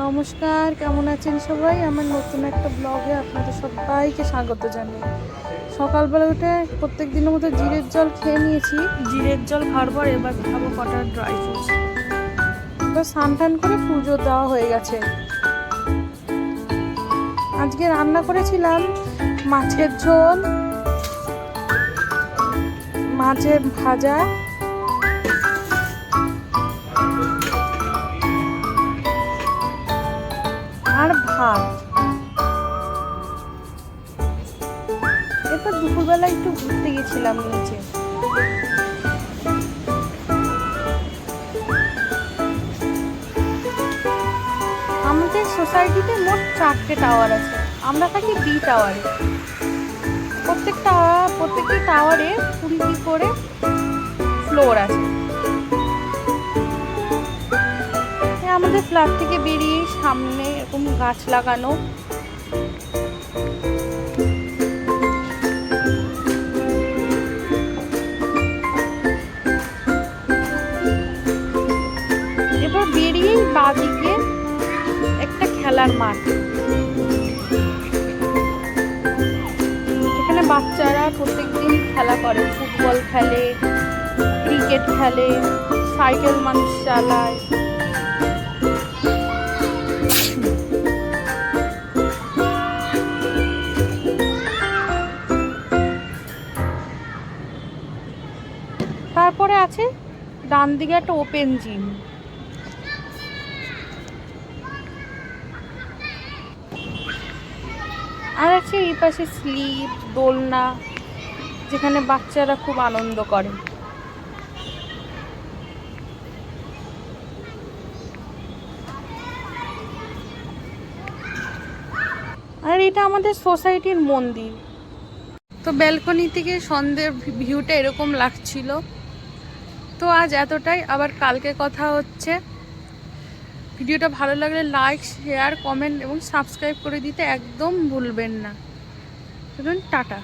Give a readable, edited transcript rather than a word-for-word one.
নমস্কার, কেমন আছেন সবাই? আমার নতুন একটা ব্লগে আপনাদের সবাইকে স্বাগত জানাই। সকালবেলা উঠে প্রত্যেক দিনের মতো জিরের জল খেয়ে নিয়েছি। জিরের জল খাওয়ার পর এবার খাবো কটা ড্রাই ফ্রুটস। এবার স্নান টান করে পুজো দেওয়া হয়ে গেছে। আজকে রান্না করেছিলাম মাছের ঝোল, মাছের ভাজা, আর ভাত। এরপর দুপুরবেলা একটু ঘুরতে গেছিলাম নিচে। আমাদের সোসাইটিতে মোট 4টে টাওয়ার আছে। আমরা থাকি বি টাওয়ারে। প্রত্যেকটি টাওয়ারে 20টি করে ফ্লোর আছে। আমাদের ফ্ল্যাট থেকে বেরিয়ে সামনে এরকম গাছ লাগানো। এবার বেরিয়েই বাঁদিকে একটা খেলার মাঠ। এখানে বাচ্চারা প্রত্যেকদিন খেলা করে, ফুটবল খেলে, ক্রিকেট খেলে, সাইকেল মানুষ চালায়। তারপরে আছে ডান দিকে একটা ওপেন জিম। আর আছে এই পাশে স্লিপ, দোলনা, যেখানে বাচ্চারা খুব আনন্দ করে। আর এটা আমাদের সোসাইটির মন্দির। তো ব্যালকনি থেকে সন্ধ্যের ভিউটা এরকম লাগছিল। তো আজ এতটাই, আবার কালকে কথা হচ্ছে। ভিডিওটা ভালো লাগলে লাইক, শেয়ার, কমেন্ট এবং সাবস্ক্রাইব করে দিতে একদম ভুলবেন না। টাটা।